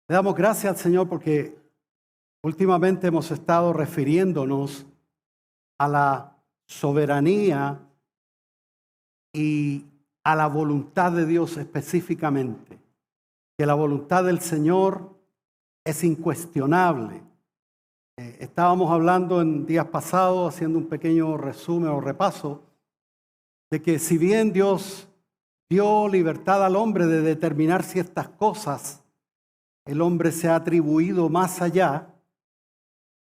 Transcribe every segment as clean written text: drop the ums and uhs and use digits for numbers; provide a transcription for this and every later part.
Le damos gracias al Señor porque últimamente hemos estado refiriéndonos a la soberanía y a la voluntad de Dios específicamente. Que la voluntad del Señor es incuestionable. Estábamos hablando en días pasados, haciendo un pequeño resumen o repaso, de que si bien Dios dio libertad al hombre de determinar ciertas cosas, el hombre se ha atribuido más allá,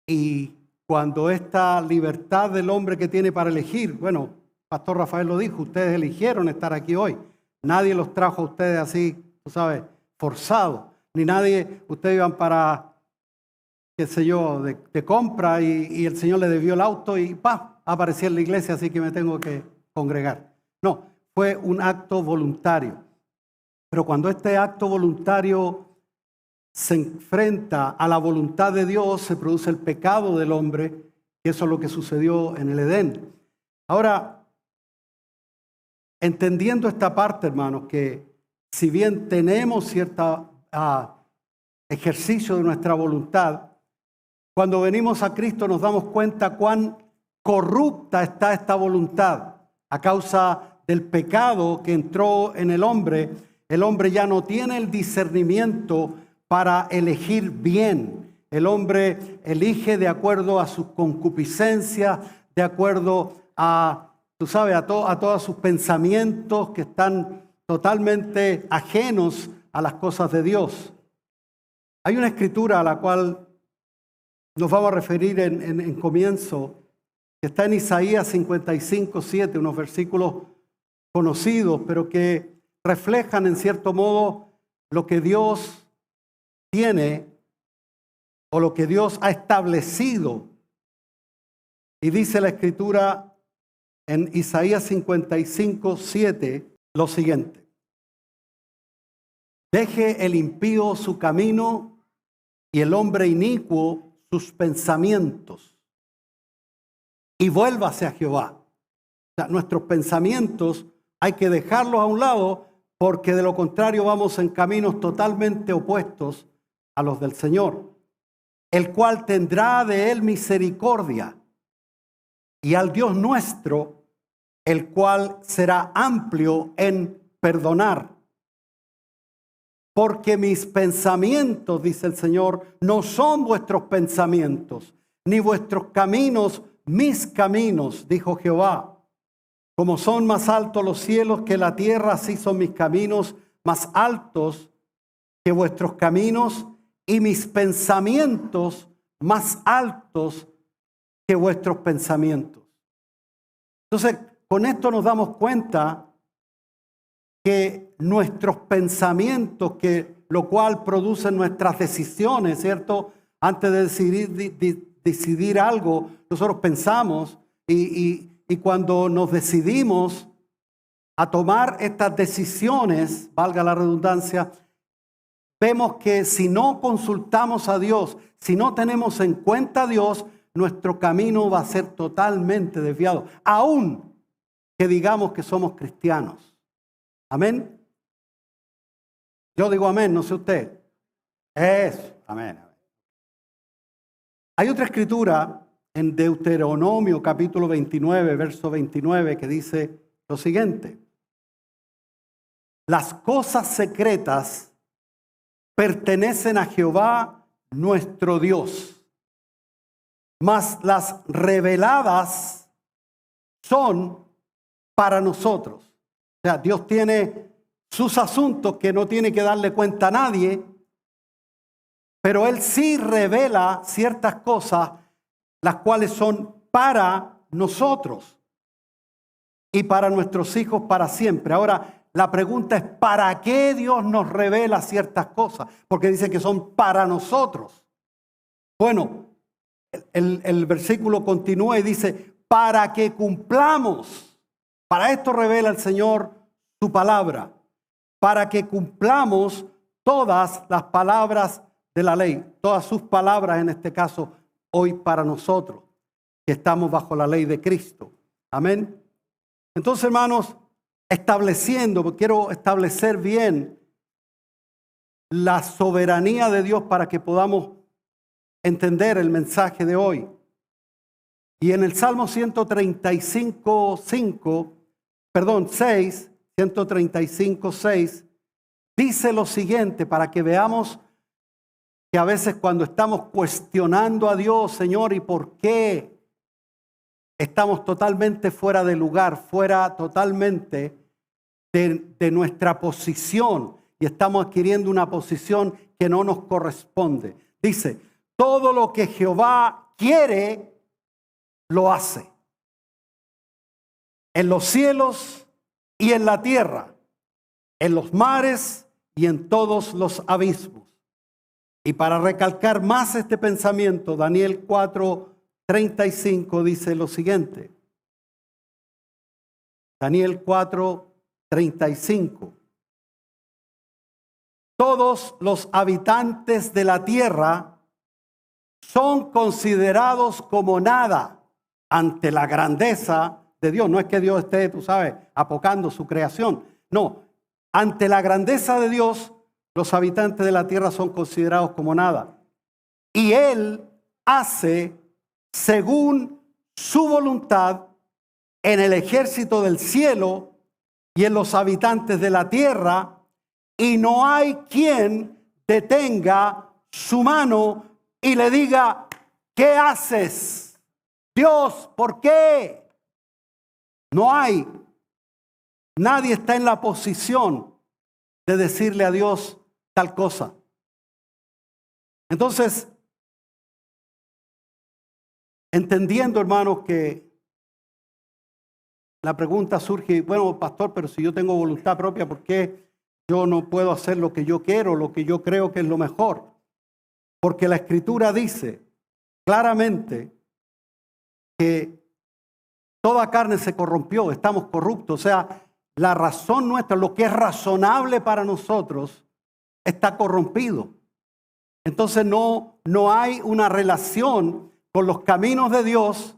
y cuando esta libertad del hombre que tiene para elegir, bueno, Pastor Rafael lo dijo, ustedes eligieron estar aquí hoy. Nadie los trajo a ustedes así, tú sabes, forzados. Ni nadie, ustedes iban para, qué sé yo, de compra y el Señor le debió el auto y ¡pam! Aparecía en la iglesia, así que me tengo que congregar. No, fue un acto voluntario. Pero cuando este acto voluntario se enfrenta a la voluntad de Dios, se produce el pecado del hombre, y eso es lo que sucedió en el Edén. Ahora, entendiendo esta parte, hermanos, que si bien tenemos cierto ejercicio de nuestra voluntad, cuando venimos a Cristo nos damos cuenta cuán corrupta está esta voluntad a causa del pecado que entró en el hombre. El hombre ya no tiene el discernimiento para elegir bien. El hombre elige de acuerdo a sus concupiscencias, de acuerdo a, tú sabes, a todos sus pensamientos que están totalmente ajenos a las cosas de Dios. Hay una escritura a la cual nos vamos a referir en comienzo, que está en Isaías 55:7, unos versículos conocidos, pero que reflejan en cierto modo lo que Dios tiene o lo que Dios ha establecido. Y dice la escritura en Isaías 55:7 lo siguiente: deje el impío su camino y el hombre inicuo sus pensamientos, y vuélvase a Jehová. O sea, nuestros pensamientos hay que dejarlos a un lado, porque de lo contrario vamos en caminos totalmente opuestos a los del Señor, el cual tendrá de él misericordia, y al Dios nuestro, el cual será amplio en perdonar. Porque mis pensamientos, dice el Señor, no son vuestros pensamientos, ni vuestros caminos mis caminos, dijo Jehová. Como son más altos los cielos que la tierra, así son mis caminos más altos que vuestros caminos, y mis pensamientos más altos que vuestros pensamientos. Entonces, con esto nos damos cuenta que nuestros pensamientos, que lo cual producen nuestras decisiones, ¿cierto? Antes de decidir algo, nosotros pensamos y cuando nos decidimos a tomar estas decisiones, valga la redundancia, vemos que si no consultamos a Dios, si no tenemos en cuenta a Dios, nuestro camino va a ser totalmente desviado, aun que digamos que somos cristianos. Amén. Yo digo amén, no sé usted. Eso, amén. Hay otra escritura en Deuteronomio capítulo 29, verso 29, que dice lo siguiente: las cosas secretas pertenecen a Jehová nuestro Dios, mas las reveladas son para nosotros. O sea, Dios tiene sus asuntos que no tiene que darle cuenta a nadie, pero Él sí revela ciertas cosas, las cuales son para nosotros y para nuestros hijos para siempre. Ahora, la pregunta es, ¿para qué Dios nos revela ciertas cosas? Porque dice que son para nosotros. Bueno, el versículo continúa y dice, para que cumplamos. Para esto revela el Señor su palabra, para que cumplamos todas las palabras de la ley, todas sus palabras en este caso, hoy para nosotros, que estamos bajo la ley de Cristo. Amén. Entonces, hermanos, quiero establecer bien la soberanía de Dios para que podamos entender el mensaje de hoy. Y en el Salmo 135, 6, 135, 6, dice lo siguiente para que veamos que a veces cuando estamos cuestionando a Dios, Señor, ¿y por qué estamos totalmente fuera de lugar, fuera totalmente de nuestra posición y estamos adquiriendo una posición que no nos corresponde? Dice, todo lo que Jehová quiere, lo hace. En los cielos y en la tierra, en los mares y en todos los abismos. Y para recalcar más este pensamiento, Daniel 4:35 dice lo siguiente. Daniel 4:35. Todos los habitantes de la tierra son considerados como nada ante la grandeza de Dios. No es que Dios esté, tú sabes, apocando su creación. No, ante la grandeza de Dios, los habitantes de la tierra son considerados como nada. Y Él hace según su voluntad en el ejército del cielo y en los habitantes de la tierra, y no hay quien detenga su mano y le diga, ¿qué haces? Dios, ¿por qué? No hay. Nadie está en la posición de decirle a Dios tal cosa. Entonces, entendiendo, hermanos, que la pregunta surge, bueno, pastor, pero si yo tengo voluntad propia, ¿por qué yo no puedo hacer lo que yo quiero, lo que yo creo que es lo mejor? Porque la Escritura dice claramente que toda carne se corrompió, estamos corruptos. O sea, la razón nuestra, lo que es razonable para nosotros, está corrompido. Entonces no hay una relación con los caminos de Dios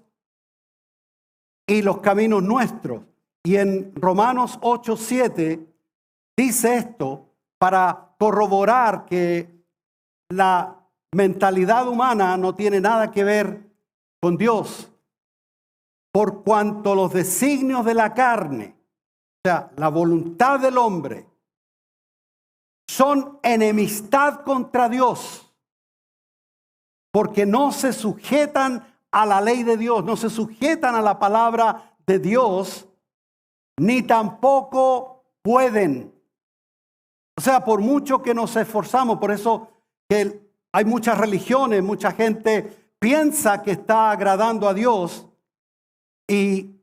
y los caminos nuestros. Y en Romanos 8:7 dice esto para corroborar que la mentalidad humana no tiene nada que ver con Dios. Por cuanto los designios de la carne, o sea, la voluntad del hombre, son enemistad contra Dios, porque no se sujetan a la ley de Dios, no se sujetan a la palabra de Dios, ni tampoco pueden. O sea, por mucho que nos esforzamos, por eso que hay muchas religiones, mucha gente piensa que está agradando a Dios y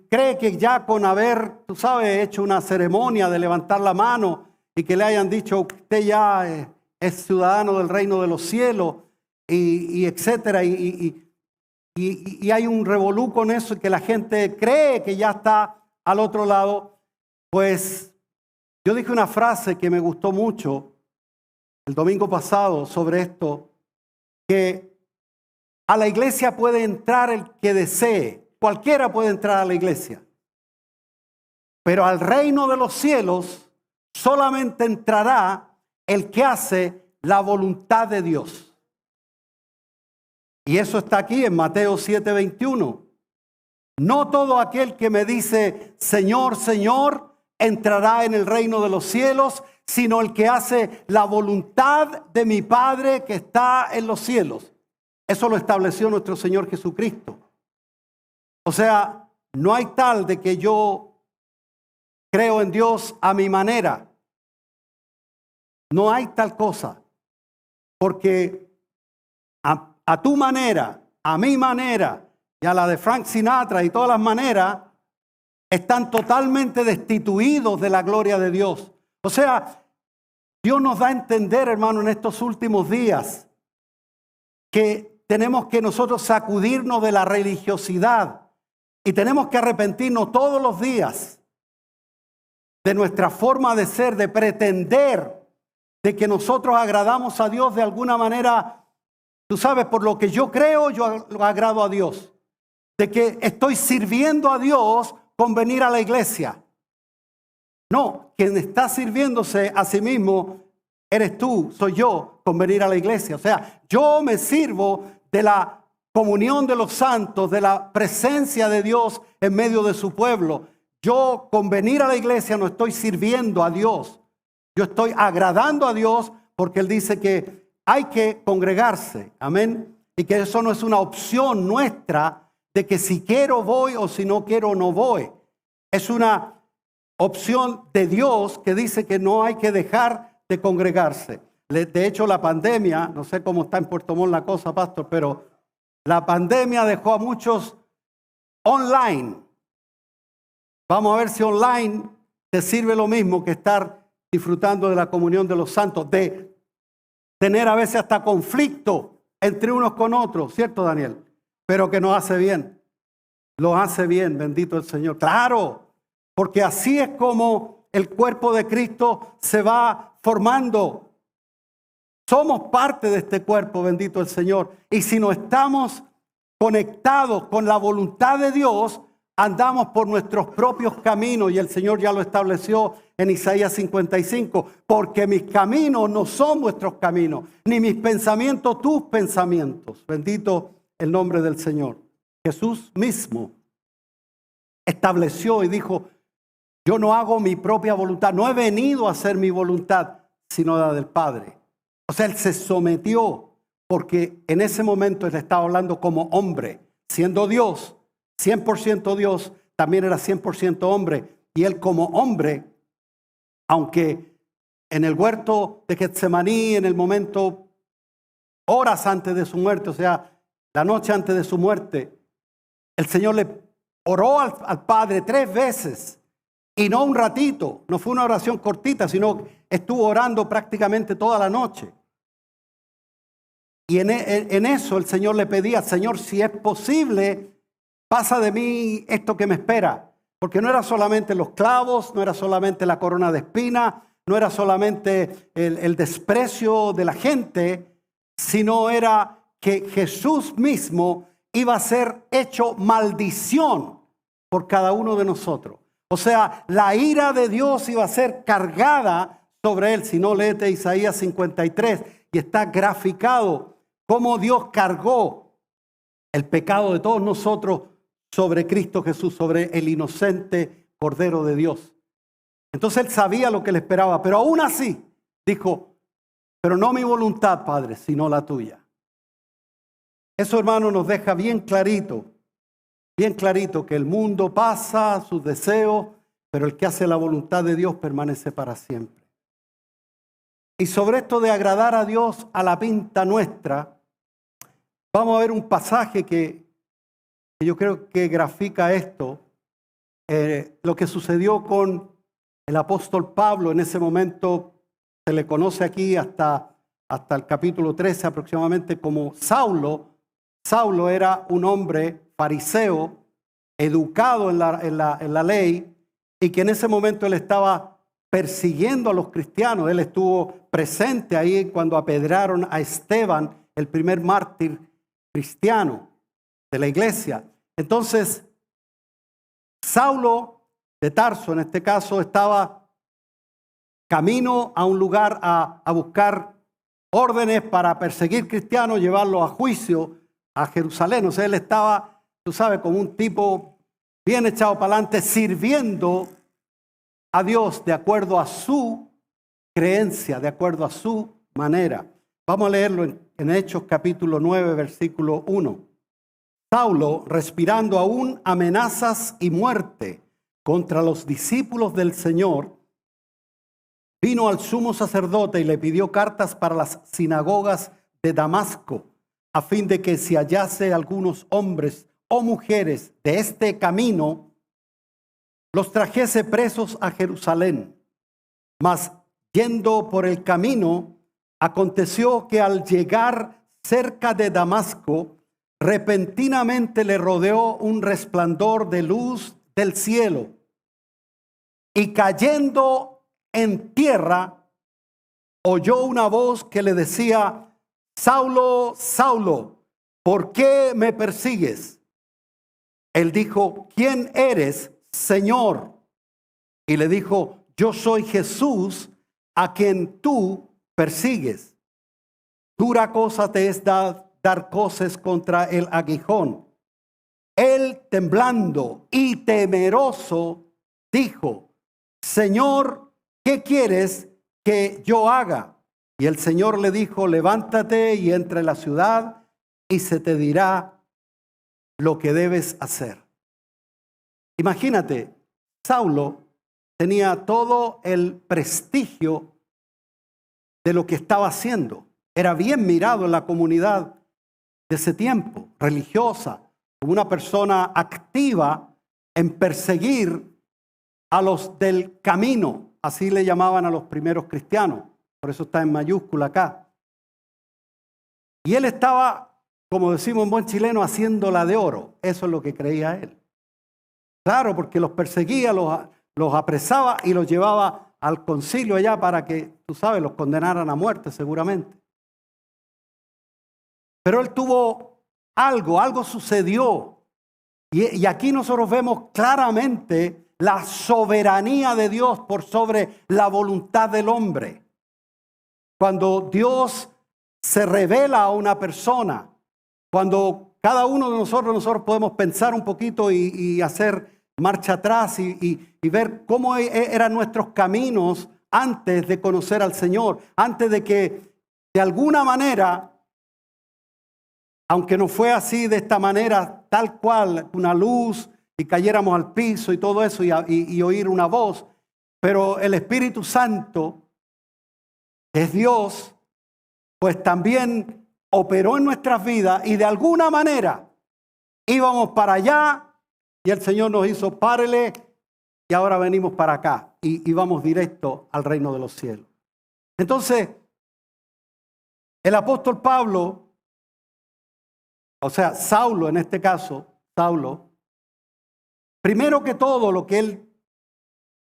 cree que ya con haber, tú sabes, hecho una ceremonia de levantar la mano y que le hayan dicho usted ya es ciudadano del reino de los cielos y etcétera. Y hay un revolú con eso, que la gente cree que ya está al otro lado. Pues yo dije una frase que me gustó mucho el domingo pasado sobre esto, que a la iglesia puede entrar el que desee, cualquiera puede entrar a la iglesia, pero al reino de los cielos solamente entrará el que hace la voluntad de Dios. Y eso está aquí en Mateo 7:21. No todo aquel que me dice, Señor, Señor, entrará en el reino de los cielos, sino el que hace la voluntad de mi Padre que está en los cielos. Eso lo estableció nuestro Señor Jesucristo. O sea, no hay tal de que yo creo en Dios a mi manera. No hay tal cosa. Porque a tu manera, a mi manera y a la de Frank Sinatra y todas las maneras están totalmente destituidos de la gloria de Dios. O sea, Dios nos da a entender, hermano, en estos últimos días que tenemos que nosotros sacudirnos de la religiosidad y tenemos que arrepentirnos todos los días de nuestra forma de ser, de pretender de que nosotros agradamos a Dios de alguna manera. Tú sabes, por lo que yo creo, yo lo agrado a Dios. De que estoy sirviendo a Dios con venir a la iglesia. No, quien está sirviéndose a sí mismo eres tú, soy yo, con venir a la iglesia. O sea, yo me sirvo de la comunión de los santos, de la presencia de Dios en medio de su pueblo. Yo con venir a la iglesia no estoy sirviendo a Dios. Yo estoy agradando a Dios porque Él dice que hay que congregarse. Amén. Y que eso no es una opción nuestra de que si quiero voy o si no quiero no voy. Es una opción de Dios que dice que no hay que dejar de congregarse. De hecho, la pandemia, no sé cómo está en Puerto Montt la cosa, pastor, pero la pandemia dejó a muchos online. Vamos a ver si online te sirve lo mismo que estar disfrutando de la comunión de los santos, de tener a veces hasta conflicto entre unos con otros, ¿cierto, Daniel? Pero que nos hace bien. Lo hace bien, bendito el Señor. Claro, porque así es como el cuerpo de Cristo se va formando. Somos parte de este cuerpo, bendito el Señor. Y si no estamos conectados con la voluntad de Dios, andamos por nuestros propios caminos, y el Señor ya lo estableció en Isaías 55, porque mis caminos no son vuestros caminos, ni mis pensamientos tus pensamientos. Bendito el nombre del Señor. Jesús mismo estableció y dijo, yo no hago mi propia voluntad, no he venido a hacer mi voluntad, sino la del Padre. O sea, Él se sometió, porque en ese momento Él estaba hablando como hombre, siendo Dios, 100% Dios, también era 100% hombre. Y Él como hombre, aunque en el huerto de Getsemaní, en el momento, horas antes de su muerte, o sea, la noche antes de su muerte, el Señor le oró al Padre 3 veces. Y no un ratito, no fue una oración cortita, sino estuvo orando prácticamente toda la noche. Y en eso el Señor le pedía, Señor, si es posible, pasa de mí esto que me espera. Porque no era solamente los clavos, no era solamente la corona de espinas, no era solamente el desprecio de la gente, sino era que Jesús mismo iba a ser hecho maldición por cada uno de nosotros. O sea, la ira de Dios iba a ser cargada sobre él. Si no, léete Isaías 53 y está graficado cómo Dios cargó el pecado de todos nosotros sobre Cristo Jesús, sobre el inocente Cordero de Dios. Entonces él sabía lo que le esperaba, pero aún así dijo, pero no mi voluntad, Padre, sino la tuya. Eso, hermano, nos deja bien clarito que el mundo pasa, sus deseos, pero el que hace la voluntad de Dios permanece para siempre. Y sobre esto de agradar a Dios a la pinta nuestra, vamos a ver un pasaje que yo creo que grafica esto, lo que sucedió con el apóstol Pablo. En ese momento se le conoce aquí hasta el capítulo 13 aproximadamente como Saulo. Saulo era un hombre fariseo, educado en la ley, y que en ese momento él estaba persiguiendo a los cristianos. Él estuvo presente ahí cuando apedrearon a Esteban, el primer mártir cristiano de la iglesia. Entonces, Saulo de Tarso, en este caso, estaba camino a un lugar a buscar órdenes para perseguir cristianos, llevarlos a juicio a Jerusalén. O sea, él estaba, tú sabes, como un tipo bien echado para adelante, sirviendo a Dios de acuerdo a su creencia, de acuerdo a su manera. Vamos a leerlo en Hechos capítulo 9, versículo 1. Saulo, respirando aún amenazas y muerte contra los discípulos del Señor, vino al sumo sacerdote y le pidió cartas para las sinagogas de Damasco, a fin de que si hallase algunos hombres o mujeres de este camino, los trajese presos a Jerusalén. Mas yendo por el camino, aconteció que al llegar cerca de Damasco, repentinamente le rodeó un resplandor de luz del cielo, y cayendo en tierra, oyó una voz que le decía, Saulo, Saulo, ¿por qué me persigues? Él dijo, ¿quién eres, Señor? Y le dijo, yo soy Jesús, a quien tú persigues. Dura cosa te es dar coces contra el aguijón. Él, temblando y temeroso, dijo: Señor, ¿qué quieres que yo haga? Y el Señor le dijo: levántate y entra en la ciudad y se te dirá lo que debes hacer. Imagínate, Saulo tenía todo el prestigio de lo que estaba haciendo. Era bien mirado en la comunidad de ese tiempo, religiosa, como una persona activa en perseguir a los del camino. Así le llamaban a los primeros cristianos. Por eso está en mayúscula acá. Y él estaba, como decimos en buen chileno, haciéndola de oro. Eso es lo que creía él. Claro, porque los perseguía, los apresaba y los llevaba al concilio allá para que, tú sabes, los condenaran a muerte seguramente. Pero él tuvo algo sucedió. Y aquí nosotros vemos claramente la soberanía de Dios por sobre la voluntad del hombre. Cuando Dios se revela a una persona, cuando cada uno de nosotros podemos pensar un poquito y hacer marcha atrás y ver cómo eran nuestros caminos antes de conocer al Señor, antes de que de alguna manera, aunque no fue así de esta manera, tal cual, una luz y cayéramos al piso y todo eso y oír una voz, pero el Espíritu Santo, que es Dios, pues también operó en nuestras vidas y de alguna manera íbamos para allá y el Señor nos hizo párele y ahora venimos para acá y vamos directo al reino de los cielos. Entonces, el apóstol Pablo, o sea, Saulo en este caso, Saulo, primero que todo lo que él,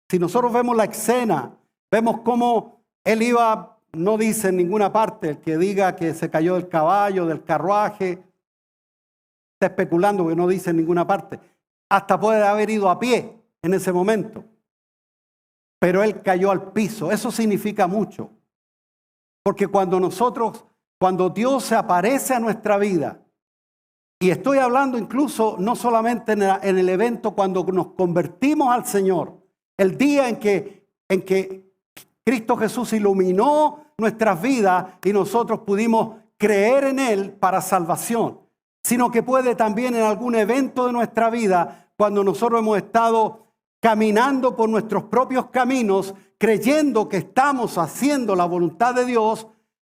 si nosotros vemos la escena, vemos cómo él iba, no dice en ninguna parte, el que diga que se cayó del caballo, del carruaje, está especulando que no dice en ninguna parte. Hasta puede haber ido a pie en ese momento. Pero él cayó al piso. Eso significa mucho. Porque cuando Dios se aparece a nuestra vida, y estoy hablando incluso no solamente en el evento cuando nos convertimos al Señor, el día en que Cristo Jesús iluminó nuestras vidas y nosotros pudimos creer en Él para salvación, sino que puede también en algún evento de nuestra vida, cuando nosotros hemos estado caminando por nuestros propios caminos, creyendo que estamos haciendo la voluntad de Dios,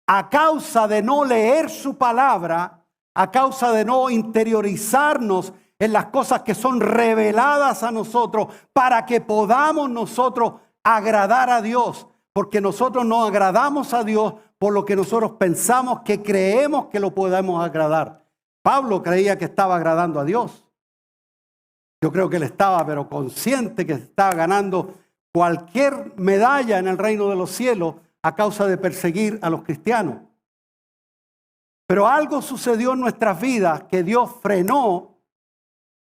a causa de no leer su palabra, a causa de no interiorizarnos en las cosas que son reveladas a nosotros, para que podamos nosotros agradar a Dios, porque nosotros no agradamos a Dios por lo que nosotros pensamos que creemos que lo podemos agradar. Pablo creía que estaba agradando a Dios. Yo creo que él estaba, pero consciente que estaba ganando cualquier medalla en el reino de los cielos a causa de perseguir a los cristianos. Pero algo sucedió en nuestras vidas que Dios frenó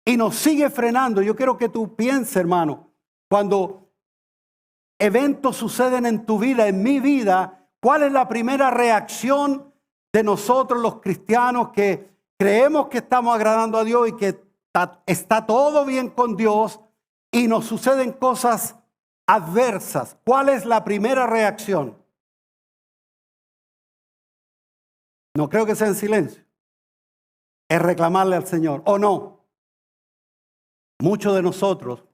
y nos sigue frenando. Yo quiero que tú pienses, hermano, cuando eventos suceden en tu vida, en mi vida, ¿cuál es la primera reacción de nosotros los cristianos que creemos que estamos agradando a Dios y que está todo bien con Dios y nos suceden cosas adversas? ¿Cuál es la primera reacción? No creo que sea en silencio. Es reclamarle al Señor, ¿o no? Muchos de nosotros,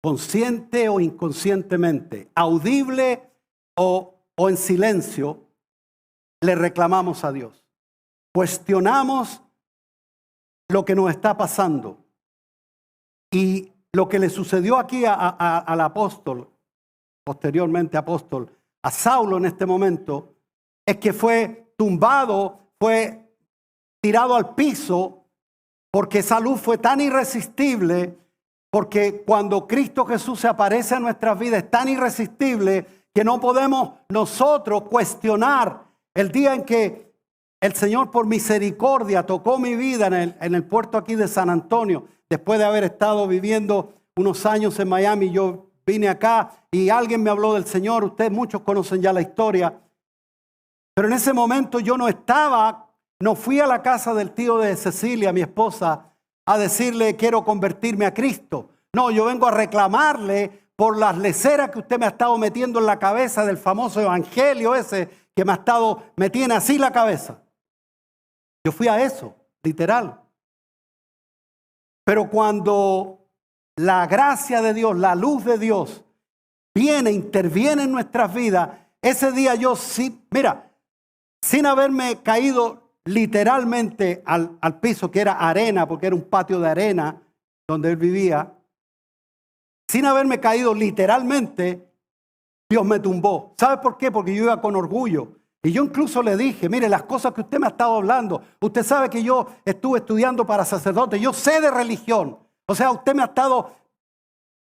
consciente o inconscientemente, audible o en silencio, le reclamamos a Dios. Cuestionamos lo que nos está pasando. Y lo que le sucedió aquí al apóstol, posteriormente apóstol, a Saulo en este momento, es que fue tumbado, fue tirado al piso, porque esa luz fue tan irresistible, porque cuando Cristo Jesús se aparece en nuestras vidas es tan irresistible que no podemos nosotros cuestionar el día en que el Señor por misericordia tocó mi vida en el puerto aquí de San Antonio. Después de haber estado viviendo unos años en Miami, yo vine acá y alguien me habló del Señor. Ustedes muchos conocen ya la historia. Pero en ese momento yo no fui a la casa del tío de Cecilia, mi esposa, a decirle quiero convertirme a Cristo. No, yo vengo a reclamarle por las leceras que usted me ha estado metiendo en la cabeza del famoso evangelio ese que me tiene así la cabeza. Yo fui a eso, literal. Pero cuando la gracia de Dios, la luz de Dios interviene en nuestras vidas, ese día yo sí, mira, sin haberme caído literalmente al piso, que era arena, porque era un patio de arena donde él vivía, sin haberme caído literalmente, Dios me tumbó. ¿Sabe por qué? Porque yo iba con orgullo. Y yo incluso le dije, mire, las cosas que usted me ha estado hablando, usted sabe que yo estuve estudiando para sacerdote, yo sé de religión. O sea, usted me ha estado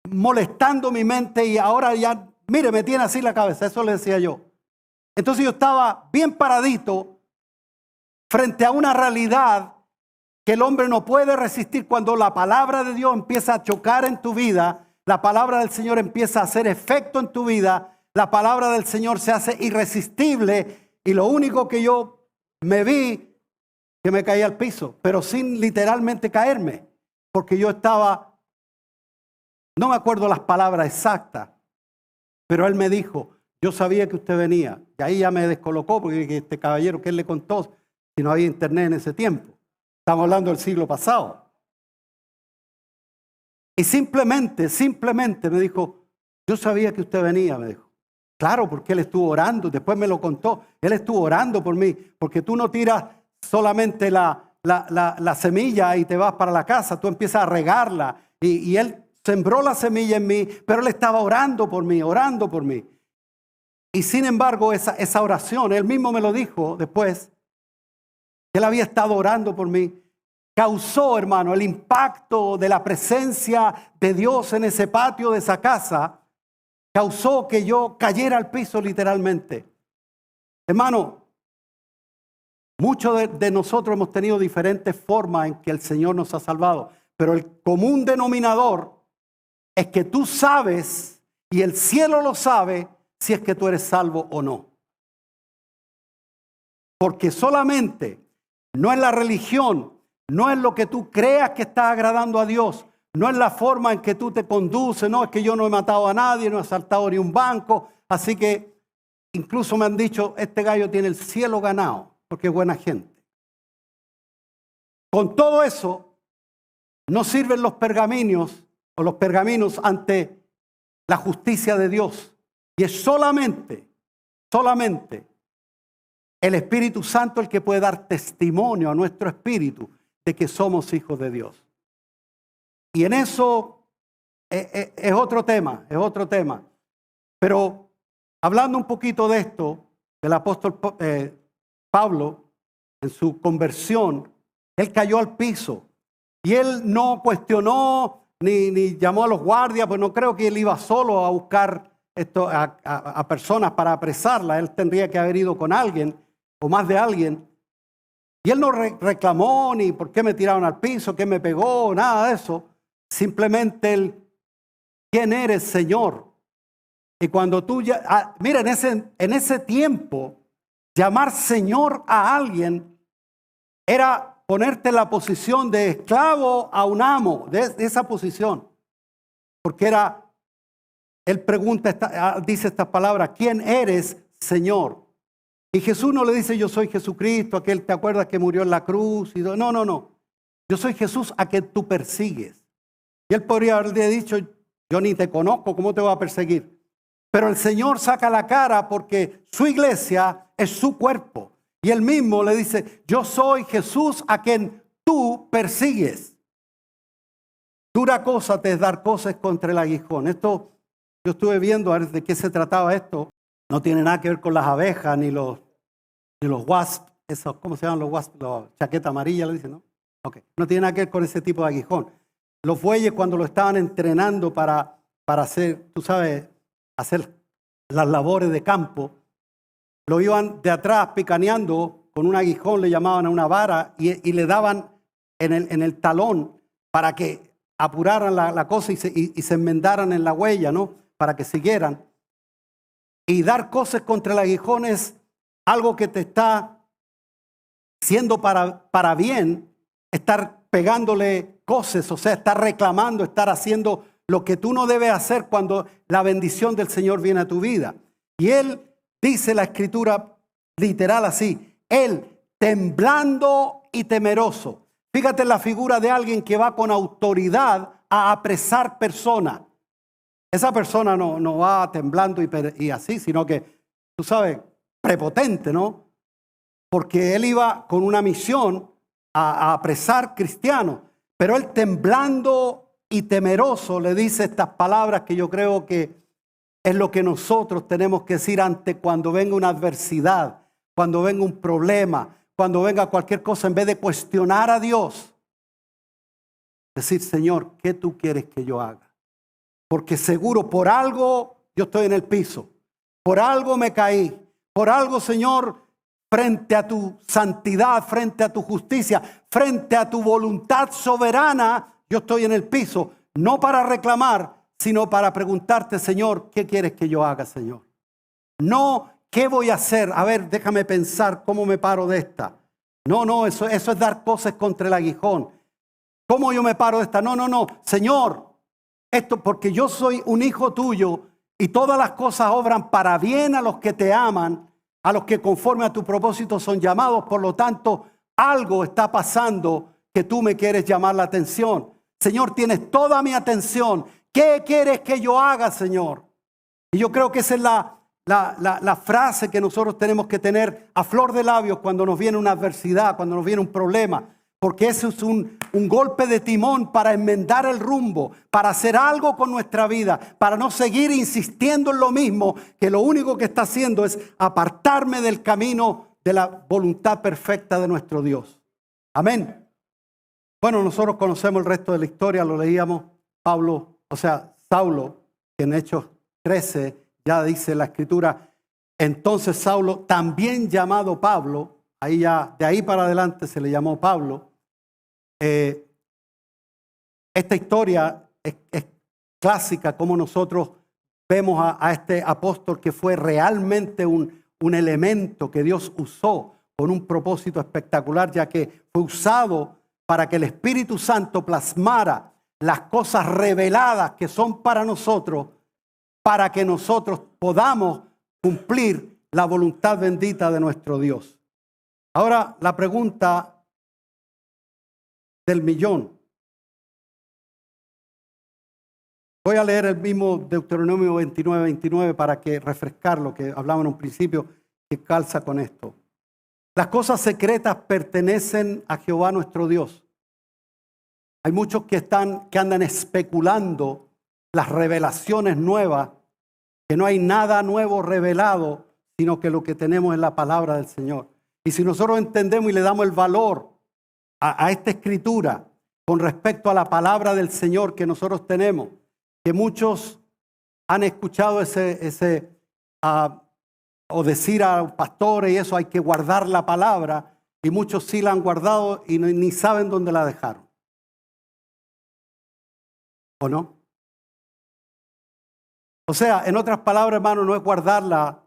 molestando mi mente y ahora ya, mire, me tiene así la cabeza. Eso le decía yo. Entonces yo estaba bien paradito frente a una realidad que el hombre no puede resistir cuando la palabra de Dios empieza a chocar en tu vida, la palabra del Señor empieza a hacer efecto en tu vida, la palabra del Señor se hace irresistible y lo único que yo me vi, que me caí al piso, pero sin literalmente caerme, porque yo estaba, no me acuerdo las palabras exactas, pero él me dijo, yo sabía que usted venía, y ahí ya me descolocó, porque este caballero que él le contó, si no había internet en ese tiempo, estamos hablando del siglo pasado. Y simplemente me dijo, yo sabía que usted venía, me dijo. Claro, porque él estuvo orando, después me lo contó, él estuvo orando por mí, porque tú no tiras solamente la semilla y te vas para la casa, tú empiezas a regarla y él sembró la semilla en mí, pero él estaba orando por mí. Y sin embargo, esa oración, él mismo me lo dijo después, que él había estado orando por mí, causó, hermano, el impacto de la presencia de Dios en ese patio de esa casa, causó que yo cayera al piso literalmente. Hermano, muchos de nosotros hemos tenido diferentes formas en que el Señor nos ha salvado, pero el común denominador es que tú sabes, y el cielo lo sabe, si es que tú eres salvo o no. Porque solamente no es la religión, no es lo que tú creas que está agradando a Dios, no es la forma en que tú te conduces, no es que yo no he matado a nadie, no he asaltado ni un banco, así que incluso me han dicho, este gallo tiene el cielo ganado, porque es buena gente. Con todo eso, no sirven los pergaminos ante la justicia de Dios. Y es solamente el Espíritu Santo el que puede dar testimonio a nuestro espíritu de que somos hijos de Dios. Y en eso es otro tema. Pero hablando un poquito de esto, del apóstol Pablo, en su conversión, él cayó al piso y él no cuestionó ni llamó a los guardias, pues no creo que él iba solo a buscar a personas para apresarla. Él tendría que haber ido con alguien o más de alguien. Y él no reclamó ni por qué me tiraron al piso, qué me pegó, nada de eso. Simplemente él, ¿quién eres, Señor? Y cuando tú, mira, en ese tiempo, llamar Señor a alguien era ponerte en la posición de esclavo a un amo, de esa posición. Porque él pregunta, dice estas palabras, ¿quién eres, Señor? Y Jesús no le dice, yo soy Jesucristo, aquel, ¿te acuerdas que murió en la cruz? No. Yo soy Jesús a quien tú persigues. Y él podría haberle dicho, yo ni te conozco, ¿cómo te voy a perseguir? Pero el Señor saca la cara porque su iglesia es su cuerpo. Y él mismo le dice, yo soy Jesús a quien tú persigues. Dura cosa te es dar cosas contra el aguijón. Esto, yo estuve viendo a ver de qué se trataba esto. No tiene nada que ver con las abejas ni los wasps. Esos, ¿cómo se llaman los wasps? Los chaqueta amarilla, le dicen, ¿no? Okay. No tiene nada que ver con ese tipo de aguijón. Los bueyes cuando lo estaban entrenando para hacer, tú sabes, hacer las labores de campo, lo iban de atrás picaneando con un aguijón, le llamaban a una vara y le daban en el talón para que apuraran la cosa y se enmendaran en la huella, ¿no? para que siguieran. Y dar cosas contra el aguijón es algo que te está siendo para bien, estar pegándole cosas, o sea, estar reclamando, estar haciendo lo que tú no debes hacer cuando la bendición del Señor viene a tu vida. Y él dice la escritura literal así, él temblando y temeroso. Fíjate en la figura de alguien que va con autoridad a apresar personas. Esa persona no va temblando y así, sino que, tú sabes, prepotente, ¿no? Porque él iba con una misión a apresar cristianos, pero él temblando y temeroso le dice estas palabras que yo creo que es lo que nosotros tenemos que decir ante cuando venga una adversidad, cuando venga un problema, cuando venga cualquier cosa, en vez de cuestionar a Dios. Decir, Señor, ¿qué tú quieres que yo haga? Porque seguro por algo yo estoy en el piso, por algo me caí, por algo, Señor, frente a tu santidad, frente a tu justicia, frente a tu voluntad soberana, yo estoy en el piso, no para reclamar, sino para preguntarte, Señor, ¿qué quieres que yo haga, Señor? No, ¿qué voy a hacer? A ver, déjame pensar cómo me paro de esta. No, eso es dar cosas contra el aguijón. ¿Cómo yo me paro de esta? No, Señor, esto porque yo soy un hijo tuyo y todas las cosas obran para bien a los que te aman, a los que conforme a tu propósito son llamados. Por lo tanto, algo está pasando que tú me quieres llamar la atención. Señor, tienes toda mi atención. ¿Qué quieres que yo haga, Señor? Y yo creo que esa es la frase que nosotros tenemos que tener a flor de labios cuando nos viene una adversidad, cuando nos viene un problema. Porque eso es un golpe de timón para enmendar el rumbo, para hacer algo con nuestra vida, para no seguir insistiendo en lo mismo, que lo único que está haciendo es apartarme del camino de la voluntad perfecta de nuestro Dios. Amén. Bueno, nosotros conocemos el resto de la historia, lo leíamos. Saulo, que en Hechos 13 ya dice la escritura, entonces Saulo, también llamado Pablo, ahí ya, de ahí para adelante se le llamó Pablo. Esta historia es clásica, como nosotros vemos a este apóstol que fue realmente un elemento que Dios usó con un propósito espectacular, ya que fue usado para que el Espíritu Santo plasmara las cosas reveladas que son para nosotros, para que nosotros podamos cumplir la voluntad bendita de nuestro Dios. Ahora, la pregunta del millón. Voy a leer el mismo Deuteronomio 29 para que refrescar lo que hablaba en un principio, que calza con esto. Las cosas secretas pertenecen a Jehová nuestro Dios. Hay muchos que andan especulando las revelaciones nuevas, que no hay nada nuevo revelado, sino que lo que tenemos es la palabra del Señor. Y si nosotros entendemos y le damos el valor a esta escritura con respecto a la palabra del Señor que nosotros tenemos, que muchos han escuchado o decir a pastores y eso, hay que guardar la palabra, y muchos sí la han guardado y ni saben dónde la dejaron. ¿O no? O sea, en otras palabras, hermano, no es guardarla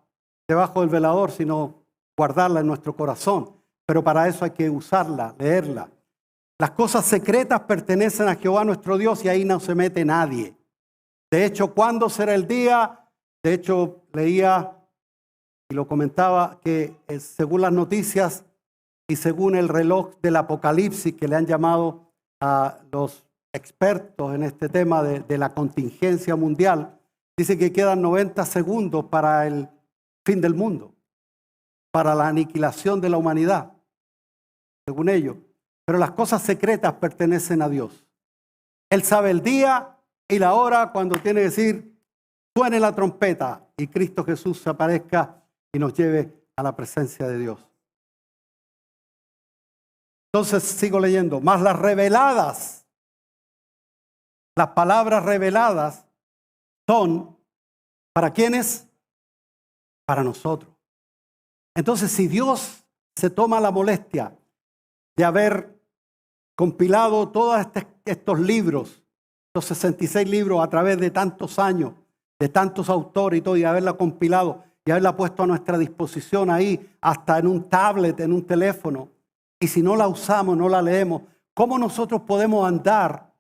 debajo del velador, sino guardarla en nuestro corazón. Pero para eso hay que usarla, leerla. Las cosas secretas pertenecen a Jehová nuestro Dios y ahí no se mete nadie. De hecho, ¿cuándo será el día? De hecho, leía y lo comentaba que según las noticias y según el reloj del Apocalipsis que le han llamado a los expertos en este tema de la contingencia mundial, dice que quedan 90 segundos para el fin del mundo, para la aniquilación de la humanidad, según ellos. Pero las cosas secretas pertenecen a Dios. Él sabe el día y la hora cuando tiene que decir, suene la trompeta y Cristo Jesús se aparezca y nos lleve a la presencia de Dios. Entonces sigo leyendo. Más las reveladas, las palabras reveladas son, ¿para quiénes? Para nosotros. Entonces, si Dios se toma la molestia de haber compilado todos estos libros, los 66 libros a través de tantos años, de tantos autores y todo, y haberla compilado y haberla puesto a nuestra disposición ahí, hasta en un tablet, en un teléfono. Y si no la usamos, no la leemos, ¿cómo nosotros podemos andar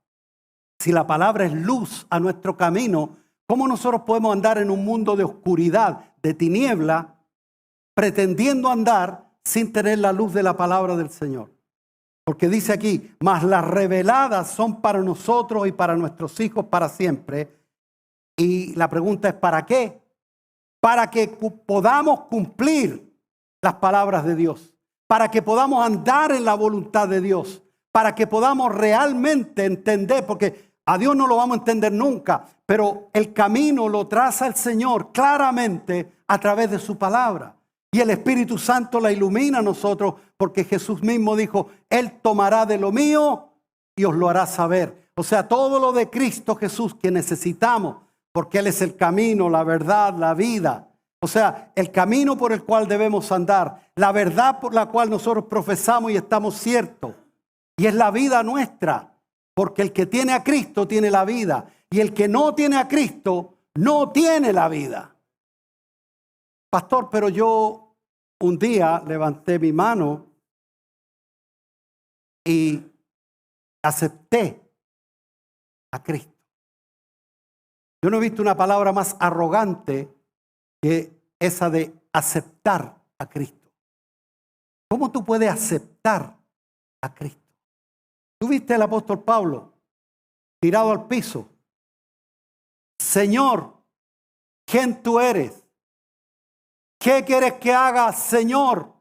si la palabra es luz a nuestro camino? ¿Cómo nosotros podemos andar en un mundo de oscuridad, de tiniebla, pretendiendo andar sin tener la luz de la palabra del Señor? Porque dice aquí, mas las reveladas son para nosotros y para nuestros hijos para siempre. Y la pregunta es, ¿para qué? Para que podamos cumplir las palabras de Dios, para que podamos andar en la voluntad de Dios, para que podamos realmente entender, porque a Dios no lo vamos a entender nunca, pero el camino lo traza el Señor claramente a través de su palabra. Y el Espíritu Santo la ilumina a nosotros, porque Jesús mismo dijo, Él tomará de lo mío y os lo hará saber. O sea, todo lo de Cristo Jesús que necesitamos, porque Él es el camino, la verdad, la vida. O sea, el camino por el cual debemos andar, la verdad por la cual nosotros profesamos y estamos ciertos. Y es la vida nuestra, porque el que tiene a Cristo tiene la vida. Y el que no tiene a Cristo no tiene la vida. Pastor, pero yo un día levanté mi mano y acepté a Cristo. Yo no he visto una palabra más arrogante que esa de aceptar a Cristo. ¿Cómo tú puedes aceptar a Cristo? ¿Tú viste al apóstol Pablo tirado al piso? Señor, ¿quién tú eres? ¿Qué quieres que haga, Señor? O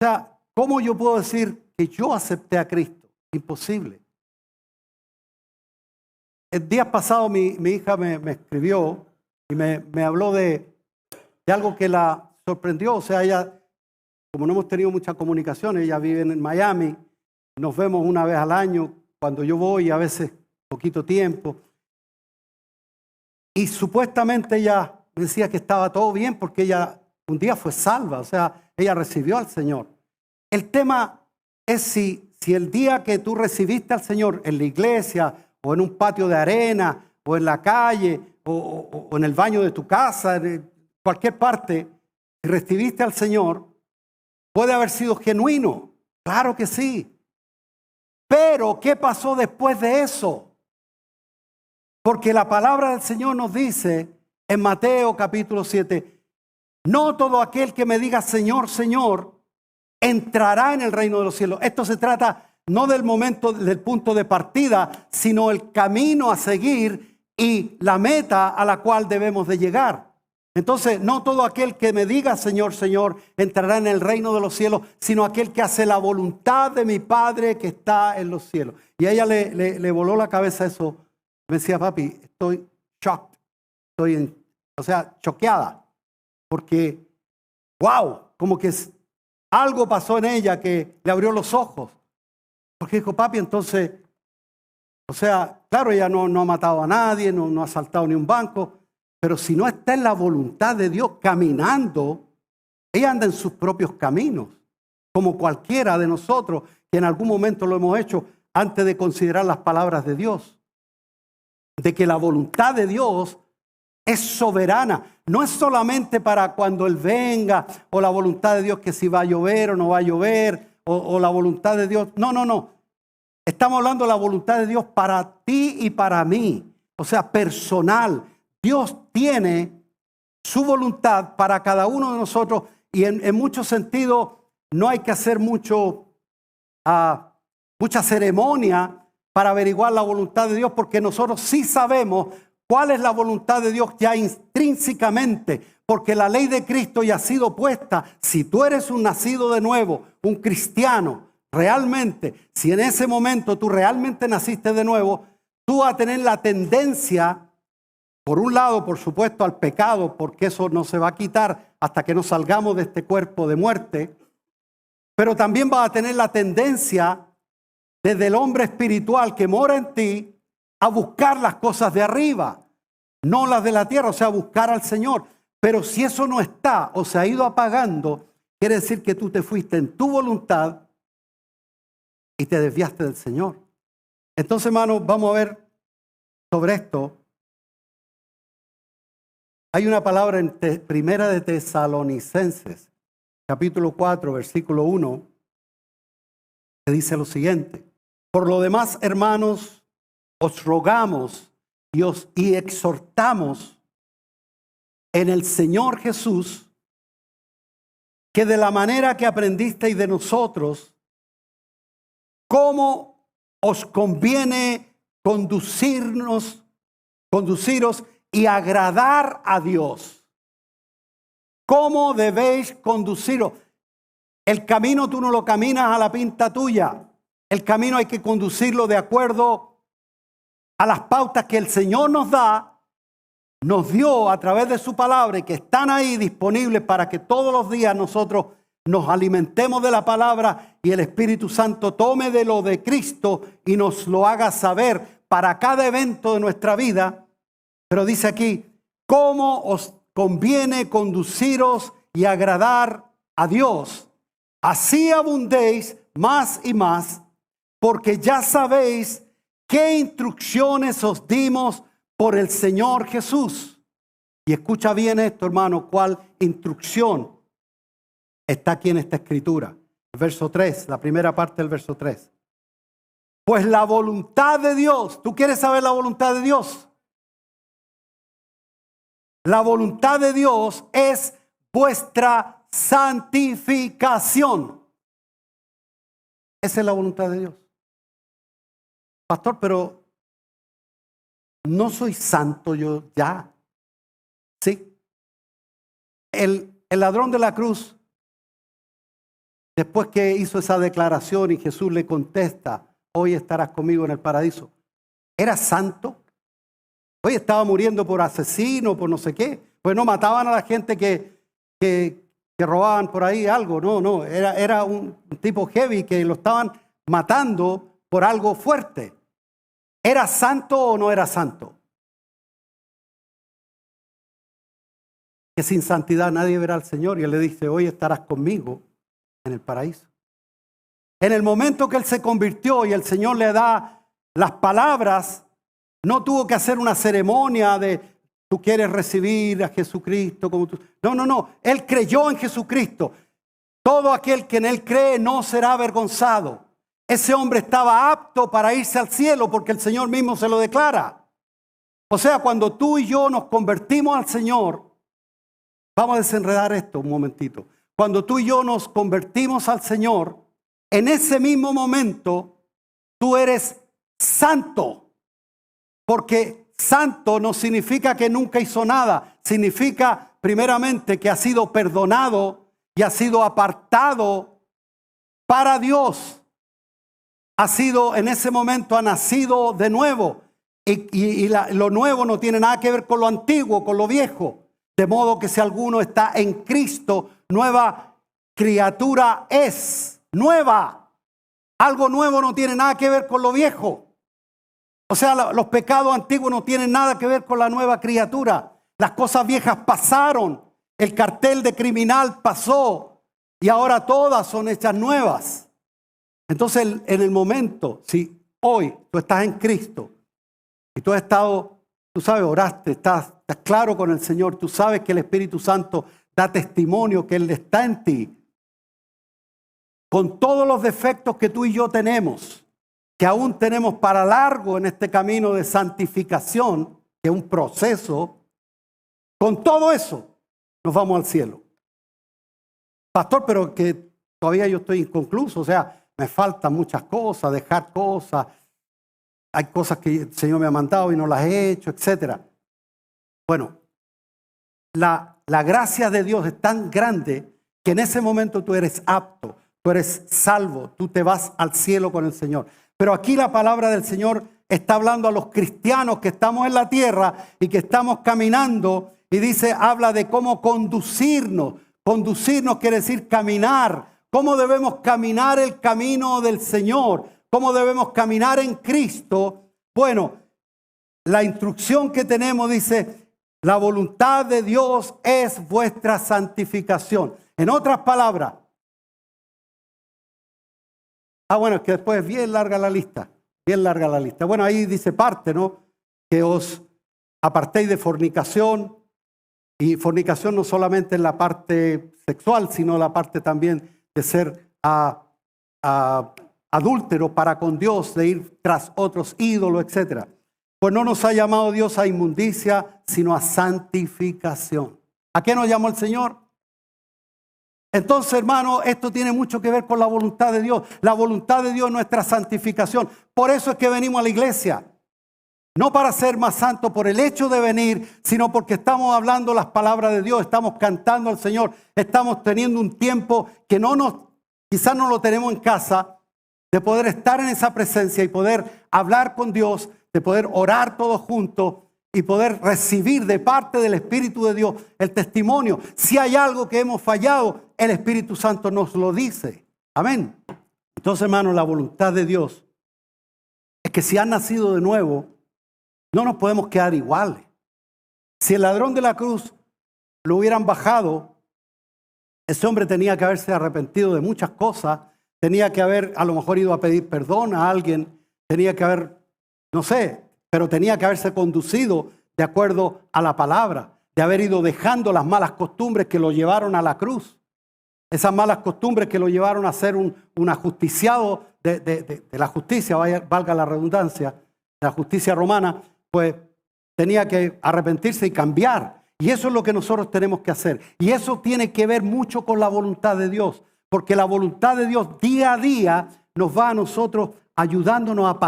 sea, ¿cómo yo puedo decir que yo acepté a Cristo? Imposible. El día pasado mi hija me escribió y me habló de algo que la sorprendió. O sea, ella, como no hemos tenido mucha comunicación, ella vive en Miami, nos vemos una vez al año, cuando yo voy, a veces poquito tiempo. Y supuestamente ella decía que estaba todo bien porque ella un día fue salva, o sea, ella recibió al Señor. El tema es si el día que tú recibiste al Señor en la iglesia o en un patio de arena o en la calle o en el baño de tu casa, en cualquier parte, recibiste al Señor, puede haber sido genuino, claro que sí. Pero, ¿qué pasó después de eso? Porque la palabra del Señor nos dice en Mateo capítulo 7, no todo aquel que me diga Señor, Señor, entrará en el reino de los cielos. Esto se trata no del momento, del punto de partida, sino el camino a seguir y la meta a la cual debemos de llegar. Entonces, no todo aquel que me diga Señor, Señor, entrará en el reino de los cielos, sino aquel que hace la voluntad de mi Padre que está en los cielos. Y a ella le voló la cabeza eso. Me decía, papi, estoy shocked, choqueada, porque, wow, como que algo pasó en ella que le abrió los ojos. Porque dijo, papi, entonces, o sea, claro, ella no ha matado a nadie, no ha asaltado ni un banco, pero si no está en la voluntad de Dios caminando, ella anda en sus propios caminos, como cualquiera de nosotros que en algún momento lo hemos hecho antes de considerar las palabras de Dios. De que la voluntad de Dios es soberana. No es solamente para cuando Él venga, o la voluntad de Dios que si va a llover o no va a llover, o la voluntad de Dios. No. Estamos hablando de la voluntad de Dios para ti y para mí. O sea, personal. Dios tiene su voluntad para cada uno de nosotros y en muchos sentidos no hay que hacer mucha ceremonia para averiguar la voluntad de Dios, porque nosotros sí sabemos cuál es la voluntad de Dios ya intrínsecamente, porque la ley de Cristo ya ha sido puesta. Si tú eres un nacido de nuevo, un cristiano, realmente, si en ese momento tú realmente naciste de nuevo, tú vas a tener la tendencia, por un lado, por supuesto, al pecado, porque eso no se va a quitar hasta que no salgamos de este cuerpo de muerte, pero también vas a tener la tendencia desde el hombre espiritual que mora en ti a buscar las cosas de arriba, no las de la tierra, o sea, buscar al Señor. Pero si eso no está o se ha ido apagando, quiere decir que tú te fuiste en tu voluntad y te desviaste del Señor. Entonces, hermanos, vamos a ver sobre esto. Hay una palabra en Primera de Tesalonicenses, capítulo 4, versículo 1, que dice lo siguiente. Por lo demás, hermanos, os rogamos y exhortamos en el Señor Jesús que de la manera que aprendisteis de nosotros, cómo os conviene conduciros y agradar a Dios. ¿Cómo debéis conduciros? El camino tú no lo caminas a la pinta tuya. El camino hay que conducirlo de acuerdo a las pautas que el Señor nos dio a través de su palabra y que están ahí disponibles para que todos los días nosotros nos alimentemos de la palabra y el Espíritu Santo tome de lo de Cristo y nos lo haga saber para cada evento de nuestra vida. Pero dice aquí, ¿cómo os conviene conduciros y agradar a Dios? Así abundéis más y más, porque ya sabéis qué instrucciones os dimos por el Señor Jesús. Y escucha bien esto, hermano, cuál instrucción está aquí en esta escritura. El verso 3, la primera parte del verso 3. Pues la voluntad de Dios, ¿tú quieres saber la voluntad de Dios? La voluntad de Dios es vuestra santificación. Esa es la voluntad de Dios. Pastor, pero no soy santo yo ya. ¿Sí? El ladrón de la cruz, después que hizo esa declaración y Jesús le contesta, hoy estarás conmigo en el paraíso, ¿era santo? Hoy estaba muriendo por asesino, por no sé qué. Pues no mataban a la gente que robaban por ahí algo. No. Era un tipo heavy que lo estaban matando por algo fuerte. ¿Era santo o no era santo? Que sin santidad nadie verá al Señor. Y Él le dice, hoy estarás conmigo en el paraíso. En el momento que Él se convirtió y el Señor le da las palabras, no tuvo que hacer una ceremonia de tú quieres recibir a Jesucristo como tú. No. Él creyó en Jesucristo. Todo aquel que en Él cree no será avergonzado. Ese hombre estaba apto para irse al cielo porque el Señor mismo se lo declara. O sea, cuando tú y yo nos convertimos al Señor, vamos a desenredar esto un momentito. Cuando tú y yo nos convertimos al Señor, en ese mismo momento tú eres santo. Porque santo no significa que nunca hizo nada. Significa primeramente que ha sido perdonado y ha sido apartado para Dios. Ha sido, en ese momento ha nacido de nuevo. Lo nuevo no tiene nada que ver con lo antiguo, con lo viejo. De modo que si alguno está en Cristo, nueva criatura es. Nueva. Algo nuevo no tiene nada que ver con lo viejo. O sea, los pecados antiguos no tienen nada que ver con la nueva criatura. Las cosas viejas pasaron. El cartel de criminal pasó. Y ahora todas son hechas nuevas. Entonces, en el momento, si hoy tú estás en Cristo y tú has estado, tú sabes, oraste, estás claro con el Señor, tú sabes que el Espíritu Santo da testimonio que Él está en ti, con todos los defectos que tú y yo tenemos, que aún tenemos para largo en este camino de santificación, que es un proceso, con todo eso nos vamos al cielo. Pastor, pero que todavía yo estoy inconcluso, o sea, me faltan muchas cosas, dejar cosas, hay cosas que el Señor me ha mandado y no las he hecho, etc. Bueno, la gracia de Dios es tan grande que en ese momento tú eres apto, tú eres salvo, tú te vas al cielo con el Señor. Pero aquí la palabra del Señor está hablando a los cristianos que estamos en la tierra y que estamos caminando y dice, habla de cómo conducirnos. Conducirnos quiere decir caminar. ¿Cómo debemos caminar el camino del Señor? ¿Cómo debemos caminar en Cristo? Bueno, la instrucción que tenemos dice, la voluntad de Dios es vuestra santificación. En otras palabras, bueno, es que después es bien larga la lista, bien larga la lista. Bueno, ahí dice parte, ¿no? Que os apartéis de fornicación, Y fornicación no solamente en la parte sexual, sino la parte también de ser adúltero para con Dios, de ir tras otros ídolos, etc. Pues no nos ha llamado Dios a inmundicia, sino a santificación. ¿A qué nos llamó el Señor? Entonces, hermano, esto tiene mucho que ver con la voluntad de Dios. La voluntad de Dios es nuestra santificación. Por eso es que venimos a la iglesia. No para ser más santos por el hecho de venir, sino porque estamos hablando las palabras de Dios, estamos cantando al Señor, estamos teniendo un tiempo que quizás no lo tenemos en casa, de poder estar en esa presencia y poder hablar con Dios, de poder orar todos juntos y poder recibir de parte del Espíritu de Dios el testimonio. Si hay algo que hemos fallado, el Espíritu Santo nos lo dice. Amén. Entonces, hermano, la voluntad de Dios es que si han nacido de nuevo, no nos podemos quedar iguales. Si el ladrón de la cruz lo hubieran bajado, ese hombre tenía que haberse arrepentido de muchas cosas, tenía que haber a lo mejor ido a pedir perdón a alguien, tenía que haber, no sé, pero tenía que haberse conducido de acuerdo a la palabra, de haber ido dejando las malas costumbres que lo llevaron a la cruz. Esas malas costumbres que lo llevaron a ser un ajusticiado de la justicia, valga la redundancia, de la justicia romana, pues tenía que arrepentirse y cambiar. Y eso es lo que nosotros tenemos que hacer. Y eso tiene que ver mucho con la voluntad de Dios, porque la voluntad de Dios día a día nos va a nosotros ayudándonos a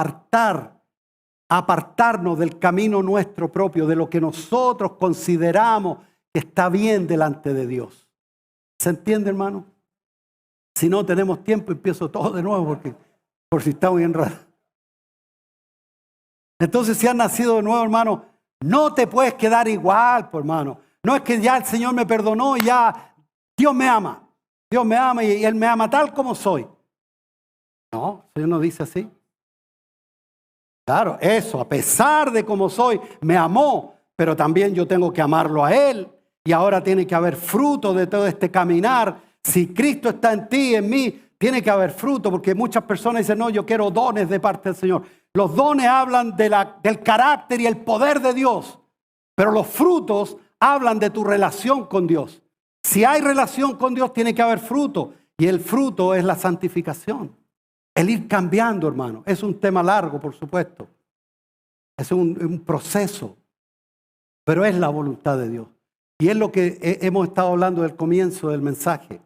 apartarnos del camino nuestro propio, de lo que nosotros consideramos que está bien delante de Dios. ¿Se entiende, hermano? Si no tenemos tiempo, empiezo todo de nuevo, porque por si está muy enredado. Entonces, si has nacido de nuevo, hermano, no te puedes quedar igual, pues, hermano. No es que ya el Señor me perdonó y ya Dios me ama. Dios me ama y Él me ama tal como soy. No, el Señor no dice así. Claro, eso, a pesar de cómo soy, me amó, pero también yo tengo que amarlo a Él. Y ahora tiene que haber fruto de todo este caminar. Si Cristo está en ti, en mí, tiene que haber fruto, porque muchas personas dicen, no, yo quiero dones de parte del Señor. Los dones hablan del carácter y el poder de Dios, pero los frutos hablan de tu relación con Dios. Si hay relación con Dios, tiene que haber fruto, y el fruto es la santificación. El ir cambiando, hermano, es un tema largo, por supuesto. Es un proceso, pero es la voluntad de Dios. Y es lo que hemos estado hablando del comienzo del mensaje,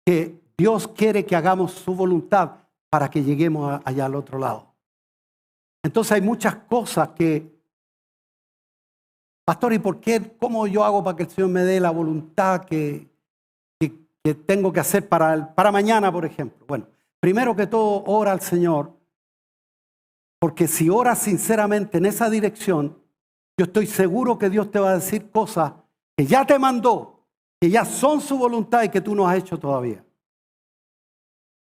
que Dios quiere que hagamos su voluntad para que lleguemos allá al otro lado. Entonces hay muchas cosas que, pastor, ¿y por qué? ¿Cómo yo hago para que el Señor me dé la voluntad que tengo que hacer para mañana, por ejemplo? Bueno, primero que todo, ora al Señor, porque si oras sinceramente en esa dirección, yo estoy seguro que Dios te va a decir cosas que ya te mandó, que ya son su voluntad y que tú no has hecho todavía.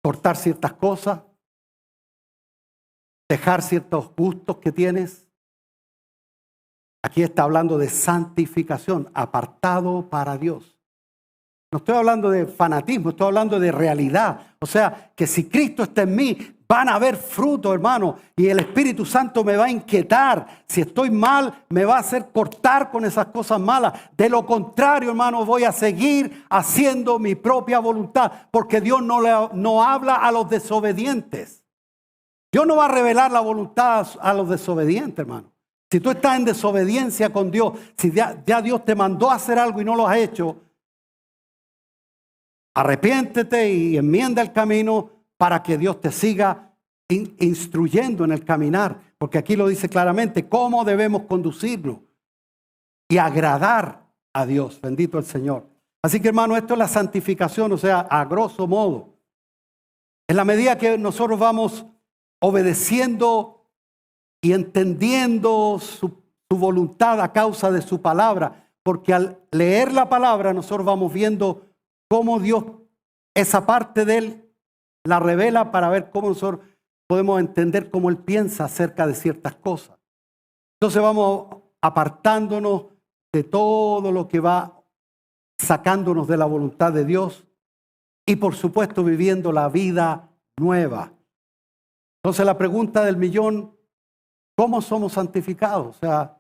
Cortar ciertas cosas, dejar ciertos gustos que tienes. Aquí está hablando de santificación, apartado para Dios. No estoy hablando de fanatismo, estoy hablando de realidad. O sea, que si Cristo está en mí, van a haber fruto, hermano. Y el Espíritu Santo me va a inquietar. Si estoy mal, me va a hacer cortar con esas cosas malas. De lo contrario, hermano, voy a seguir haciendo mi propia voluntad. Porque Dios no habla a los desobedientes. Dios no va a revelar la voluntad a los desobedientes, hermano. Si tú estás en desobediencia con Dios, si ya Dios te mandó a hacer algo y no lo has hecho, arrepiéntete y enmienda el camino para que Dios te siga instruyendo en el caminar. Porque aquí lo dice claramente, cómo debemos conducirlo y agradar a Dios. Bendito el Señor. Así que, hermano, esto es la santificación, o sea, a grosso modo. En la medida que nosotros vamos obedeciendo y entendiendo su voluntad a causa de su palabra, porque al leer la palabra nosotros vamos viendo cómo Dios, esa parte de Él, la revela para ver cómo nosotros podemos entender cómo Él piensa acerca de ciertas cosas. Entonces vamos apartándonos de todo lo que va sacándonos de la voluntad de Dios y por supuesto viviendo la vida nueva. Entonces la pregunta del millón, ¿cómo somos santificados? O sea,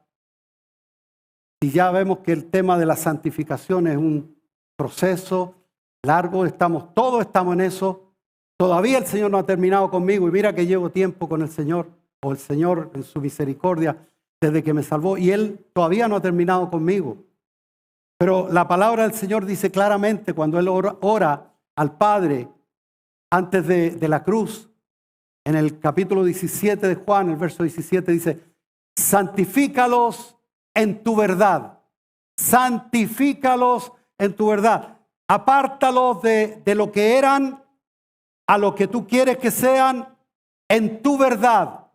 Y ya vemos que el tema de la santificación es un proceso largo, todos estamos en eso. Todavía el Señor no ha terminado conmigo y mira que llevo tiempo con el Señor, o el Señor en su misericordia, desde que me salvó, y Él todavía no ha terminado conmigo. Pero la palabra del Señor dice claramente cuando Él ora al Padre antes de la cruz, en el capítulo 17 de Juan, el verso 17 dice, santifícalos en tu verdad, santifícalos en tu verdad, apártalos de lo que eran a lo que tú quieres que sean en tu verdad.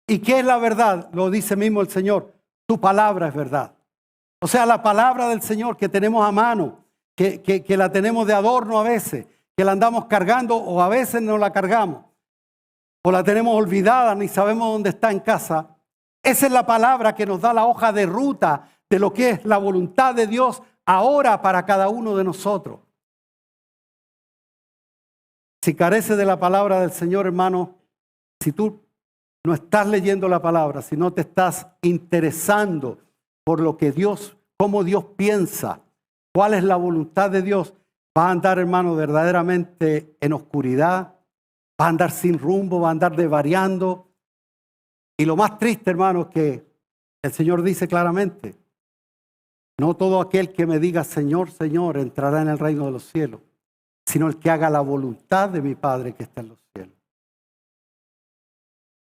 ¿Y qué es la verdad? Lo dice mismo el Señor, tu palabra es verdad. O sea, la palabra del Señor que tenemos a mano, que la tenemos de adorno a veces, que la andamos cargando o a veces no la cargamos, o la tenemos olvidada, ni sabemos dónde está en casa. Esa es la palabra que nos da la hoja de ruta de lo que es la voluntad de Dios ahora para cada uno de nosotros. Si careces de la palabra del Señor, hermano, si tú no estás leyendo la palabra, si no te estás interesando por lo que Dios, cómo Dios piensa, cuál es la voluntad de Dios, vas a andar, hermano, verdaderamente en oscuridad, vas a andar sin rumbo, vas a andar desvariando. Y lo más triste, hermano, es que el Señor dice claramente, no todo aquel que me diga Señor, Señor, entrará en el reino de los cielos, sino el que haga la voluntad de mi Padre que está en los cielos.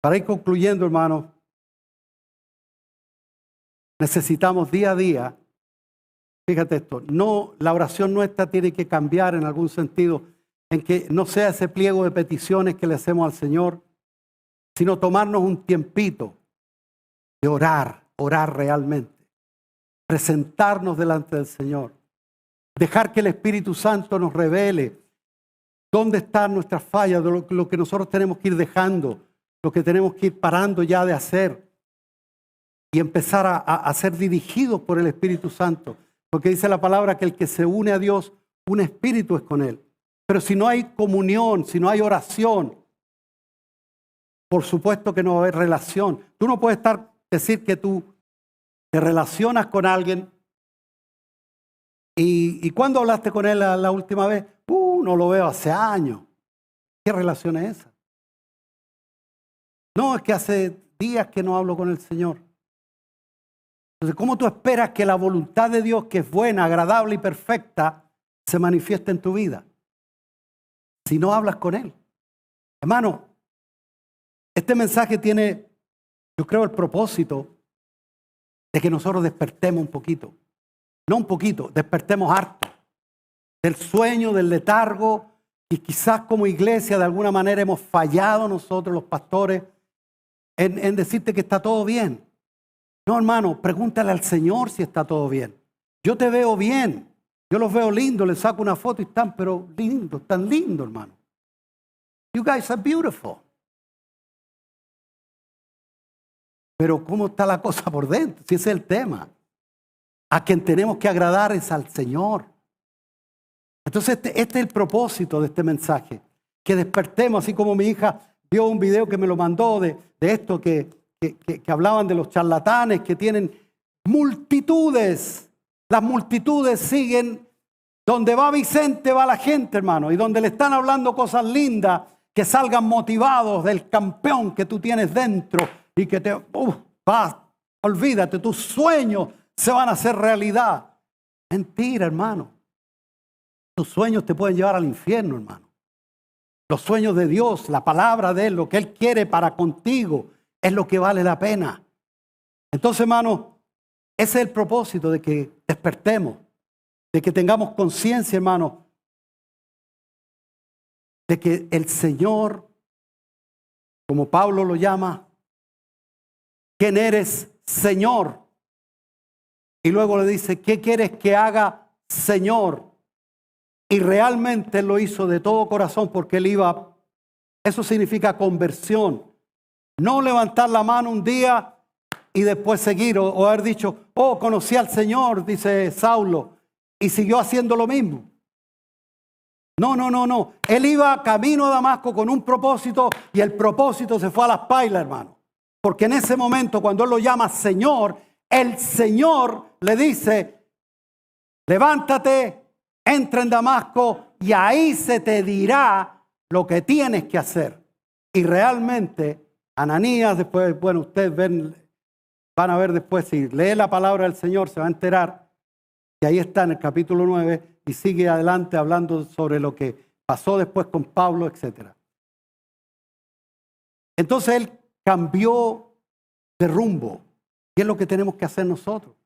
Para ir concluyendo, hermano, necesitamos día a día, fíjate esto, no, la oración nuestra tiene que cambiar en algún sentido, en que no sea ese pliego de peticiones que le hacemos al Señor, sino tomarnos un tiempito de orar realmente, presentarnos delante del Señor, dejar que el Espíritu Santo nos revele dónde están nuestras fallas, lo que nosotros tenemos que ir dejando, lo que tenemos que ir parando ya de hacer y empezar a ser dirigidos por el Espíritu Santo, porque dice la palabra que el que se une a Dios, un espíritu es con Él. Pero si no hay comunión, si no hay oración, por supuesto que no va a haber relación. Tú no puedes decir que tú te relacionas con alguien y ¿cuándo hablaste con él la última vez? No lo veo hace años. ¿Qué relación es esa? No, es que hace días que no hablo con el Señor. Entonces, ¿cómo tú esperas que la voluntad de Dios, que es buena, agradable y perfecta, se manifieste en tu vida si no hablas con Él? Hermano, este mensaje tiene, yo creo, el propósito de que nosotros despertemos un poquito. No un poquito, despertemos harto del sueño, del letargo, y quizás como iglesia de alguna manera hemos fallado nosotros los pastores en decirte que está todo bien. No, hermano, pregúntale al Señor si está todo bien. Yo te veo bien, yo los veo lindos, les saco una foto y están, pero lindos, tan lindos, hermano. You guys are beautiful. Pero ¿cómo está la cosa por dentro? Si ese es el tema. A quien tenemos que agradar es al Señor. Entonces este es el propósito de este mensaje. Que despertemos, así como mi hija vio un video que me lo mandó de esto que hablaban de los charlatanes que tienen multitudes. Las multitudes siguen. Donde va Vicente va la gente, hermano. Y donde le están hablando cosas lindas, que salgan motivados del campeón que tú tienes dentro. Y que olvídate, tus sueños se van a hacer realidad. Mentira, hermano. Tus sueños te pueden llevar al infierno, hermano. Los sueños de Dios, la palabra de Él, lo que Él quiere para contigo, es lo que vale la pena. Entonces, hermano, ese es el propósito de que despertemos, de que tengamos conciencia, hermano, de que el Señor, como Pablo lo llama, ¿quién eres, Señor? Y luego le dice, ¿qué quieres que haga, Señor? Y realmente lo hizo de todo corazón porque él iba, eso significa conversión. No levantar la mano un día y después seguir o haber dicho, conocí al Señor, dice Saulo, y siguió haciendo lo mismo. No. Él iba camino a Damasco con un propósito y el propósito se fue a las pailas, hermano. Porque en ese momento, cuando Él lo llama Señor, el Señor le dice, levántate, entra en Damasco y ahí se te dirá lo que tienes que hacer. Y realmente Ananías, después, bueno, ustedes van a ver después, si lee la palabra del Señor, se va a enterar que ahí está en el capítulo 9 y sigue adelante hablando sobre lo que pasó después con Pablo, etc. Entonces él cambió de rumbo. Y es lo que tenemos que hacer nosotros.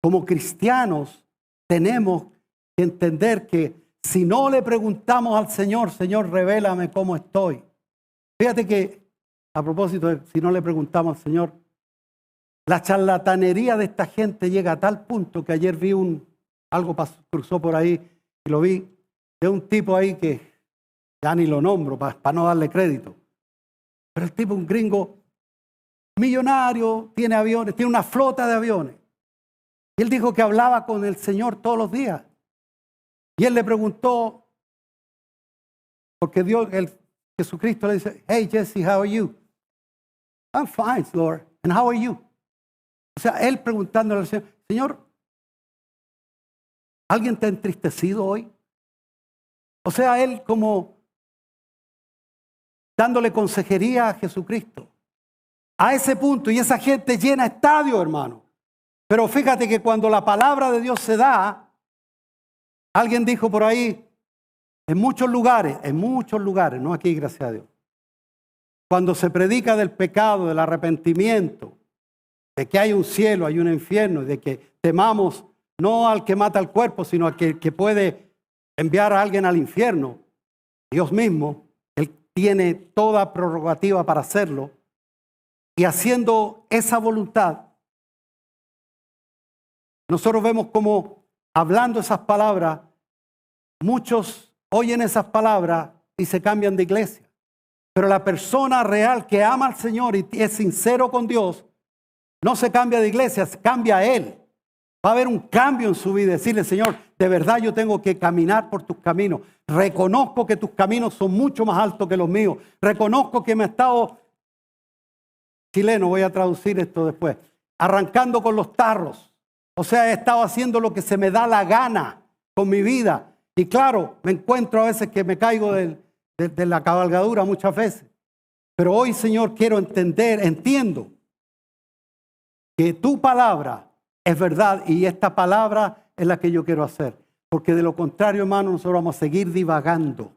Como cristianos tenemos que entender que si no le preguntamos al Señor, Señor, revélame cómo estoy. Fíjate que, a propósito de si no le preguntamos al Señor, la charlatanería de esta gente llega a tal punto que ayer vi algo cruzó por ahí y lo vi de un tipo ahí que ya ni lo nombro para no darle crédito. Pero el tipo, un gringo millonario, tiene aviones, tiene una flota de aviones. Y él dijo que hablaba con el Señor todos los días. Y él le preguntó, porque Jesucristo le dice, hey Jesse, how are you? I'm fine, Lord. And how are you? O sea, él preguntándole al Señor, Señor, ¿alguien te ha entristecido hoy? O sea, él como dándole consejería a Jesucristo. A ese punto, y esa gente llena estadio, hermano. Pero fíjate que cuando la palabra de Dios se da, alguien dijo por ahí, en muchos lugares, no aquí, gracias a Dios, cuando se predica del pecado, del arrepentimiento, de que hay un cielo, hay un infierno, de que temamos no al que mata el cuerpo, sino al que puede enviar a alguien al infierno, Dios mismo, Él tiene toda prerrogativa para hacerlo. Y haciendo esa voluntad, nosotros vemos como hablando esas palabras, muchos oyen esas palabras y se cambian de iglesia. Pero la persona real que ama al Señor y es sincero con Dios, no se cambia de iglesia, se cambia a Él. Va a haber un cambio en su vida. Decirle, Señor, de verdad yo tengo que caminar por tus caminos. Reconozco que tus caminos son mucho más altos que los míos. Reconozco que me he estado... chileno, voy a traducir esto después, arrancando con los tarros. O sea, he estado haciendo lo que se me da la gana con mi vida. Y claro, me encuentro a veces que me caigo de la cabalgadura muchas veces. Pero hoy, Señor, entiendo que tu palabra es verdad y esta palabra es la que yo quiero hacer. Porque de lo contrario, hermano, nosotros vamos a seguir divagando.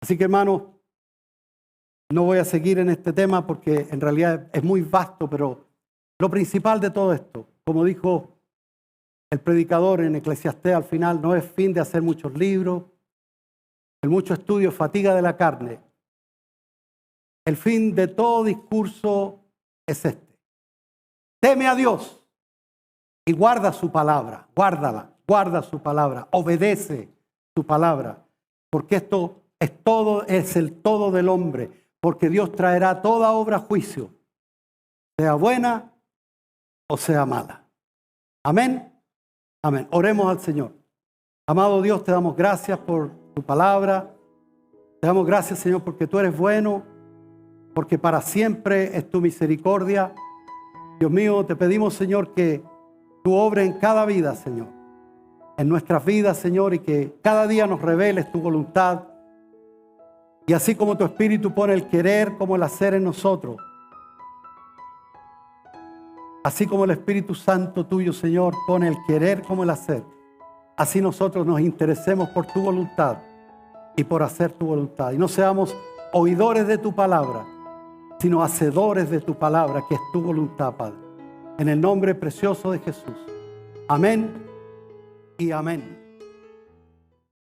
Así que, hermano, no voy a seguir en este tema porque en realidad es muy vasto, pero lo principal de todo esto, como dijo el predicador en Eclesiastés al final, no es fin de hacer muchos libros, el mucho estudio, fatiga de la carne. El fin de todo discurso es este. Teme a Dios y guarda su palabra, guarda su palabra, obedece su palabra, porque esto es el todo del hombre. Porque Dios traerá toda obra a juicio, sea buena o sea mala. Amén. Amén. Oremos al Señor. Amado Dios, te damos gracias por tu palabra. Te damos gracias, Señor, porque tú eres bueno, porque para siempre es tu misericordia. Dios mío, te pedimos, Señor, que tú obres en cada vida, Señor. En nuestras vidas, Señor, y que cada día nos reveles tu voluntad. Y así como tu Espíritu pone el querer como el hacer en nosotros, así como el Espíritu Santo tuyo, Señor, pone el querer como el hacer, así nosotros nos interesemos por tu voluntad y por hacer tu voluntad. Y no seamos oidores de tu palabra, sino hacedores de tu palabra, que es tu voluntad, Padre. En el nombre precioso de Jesús. Amén y amén.